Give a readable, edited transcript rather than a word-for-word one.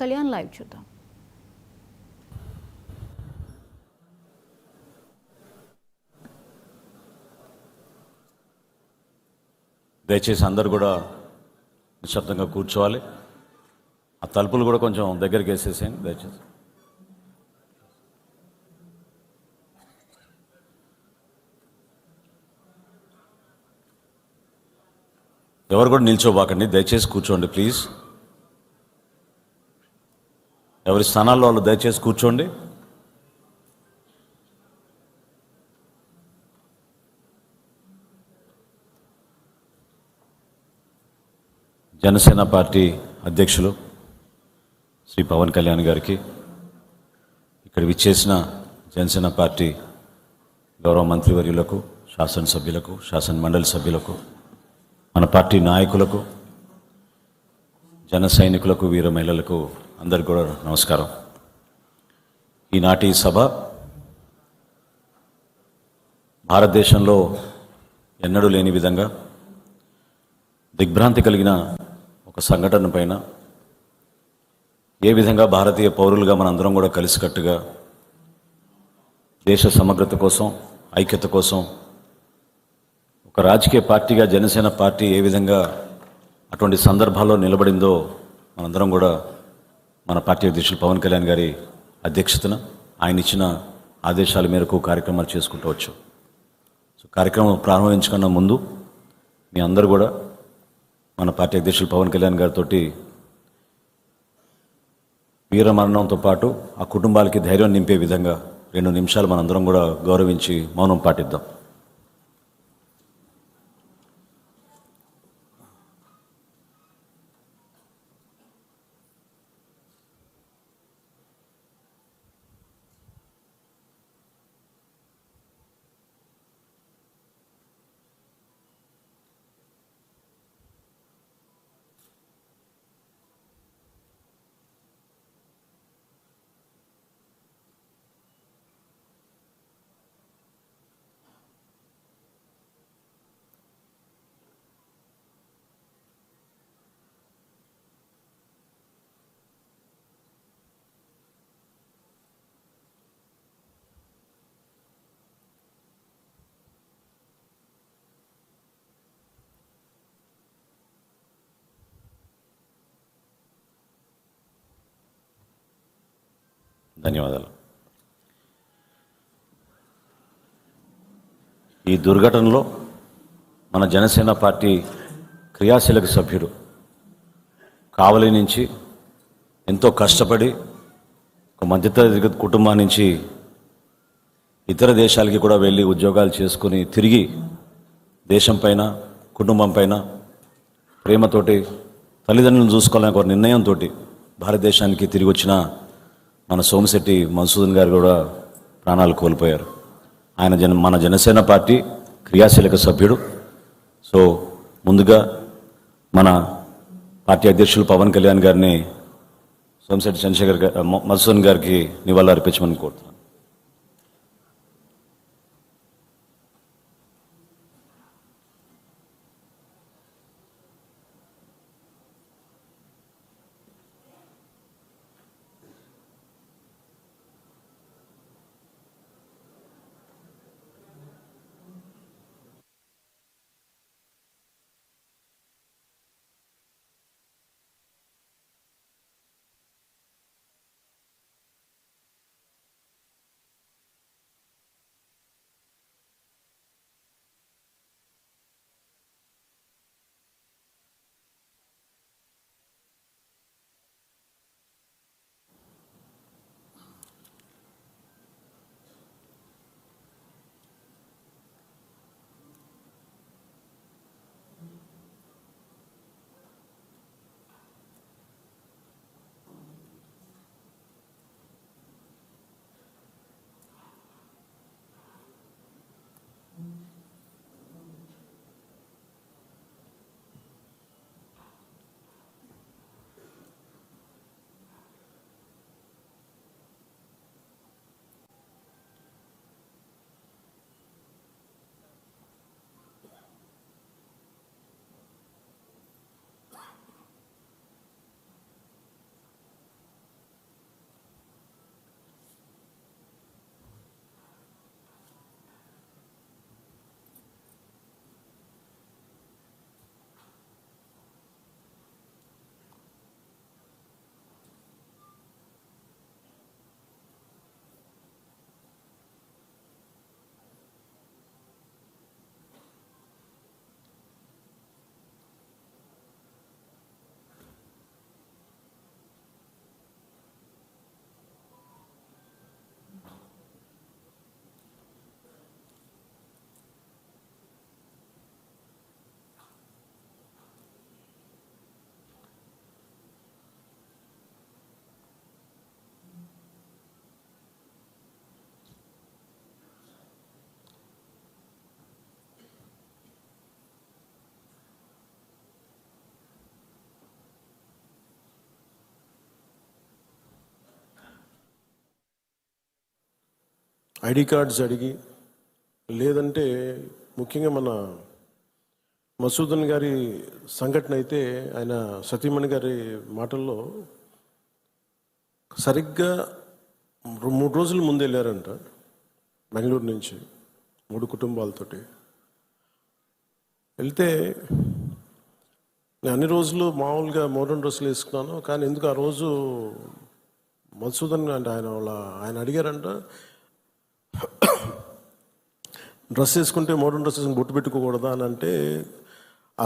Kalyan live చూద్దాం. దయచేసి అందరు కూడా నిశ్శబ్దంగా కూర్చోవాలి. ఆ తలుపులు కూడా కొంచెం దగ్గరికి వేసేసేయండి దయచేసి. ఎవరు కూడా నిల్చోబాకండి, దయచేసి కూర్చోండి ప్లీజ్. ఎవరి స్థానాల్లో వాళ్ళు దయచేసి కూర్చోండి. జనసేన పార్టీ అధ్యక్షులు శ్రీ పవన్ కళ్యాణ్ గారికి, ఇక్కడ విచ్చేసిన జనసేన పార్టీ గౌరవ మంత్రివర్యులకు, శాసనసభ్యులకు, శాసన మండలి సభ్యులకు, మన పార్టీ నాయకులకు, జన సైనికులకు, వీర మహిళలకు అందరికీ కూడా నమస్కారం. ఈనాటి సభ భారతదేశంలో ఎన్నడూ లేని విధంగా దిగ్భ్రాంతి కలిగిన ఒక సంఘటన పైన ఏ విధంగా భారతీయ పౌరులుగా మనందరం కూడా కలిసికట్టుగా దేశ సమగ్రత కోసం, ఐక్యత కోసం ఒక రాజకీయ పార్టీగా జనసేన పార్టీ ఏ విధంగా అటువంటి సందర్భాల్లో నిలబడిందో మనందరం కూడా మన పార్టీ అధ్యక్షులు పవన్ కళ్యాణ్ గారి అధ్యక్షతన ఆయన ఇచ్చిన ఆదేశాల మేరకు కార్యక్రమాలు చేసుకుంటూ వచ్చాం. సో కార్యక్రమం ప్రారంభించుకున్న ముందు మీ అందరూ కూడా మన పార్టీ అధ్యక్షులు పవన్ కళ్యాణ్ గారితో వీరమరణంతో పాటు ఆ కుటుంబాలకి ధైర్యం నింపే విధంగా 2 నిమిషాలు మనందరం కూడా గౌరవించి మౌనం పాటిద్దాం. ధన్యవాదాలు. ఈ దుర్ఘటనలో మన జనసేన పార్టీ క్రియాశీలక సభ్యుడు కావలి నుంచి ఎంతో కష్టపడి ఒక మధ్యతరగతి కుటుంబం నుంచి ఇతర దేశాలకి కూడా వెళ్ళి ఉద్యోగాలు చేసుకుని తిరిగి దేశం పైన, కుటుంబం పైన ప్రేమతోటి తల్లిదండ్రులను చూసుకోవాలని ఒక నిర్ణయంతో భారతదేశానికి తిరిగి వచ్చిన మన సోమిశెట్టి మధుసూదన్ గారు కూడా ప్రాణాలు కోల్పోయారు. ఆయన మన జనసేన పార్టీ క్రియాశీలక సభ్యుడు. సో ముందుగా మన పార్టీ అధ్యక్షులు పవన్ కళ్యాణ్ గారిని సోమిశెట్టి చంద్రశేఖర్ మధుసూదన్ గారికి నివాళులు అర్పించమని కోరుతున్నాను. ఐడి కార్డ్స్ అడిగి, లేదంటే ముఖ్యంగా మన మసూదన్ గారి సంఘటన అయితే ఆయన సతీమణి గారి మాటల్లో సరిగ్గా 3 రోజుల ముందు వెళ్ళారంట బెంగళూరు నుంచి 3 కుటుంబాలతోటి. వెళ్తే నేను అన్ని రోజులు మామూలుగా మోడర్న్ డ్రెస్సులు వేసుకున్నాను, కానీ ఎందుకు ఆ రోజు మధుసూదన్ అంటే ఆయన అడిగారంట, డ్రెస్ వేసుకుంటే మోడర్న్ డ్రెస్ వేసుకుని బొట్టు పెట్టుకోకూడదా అని. అంటే ఆ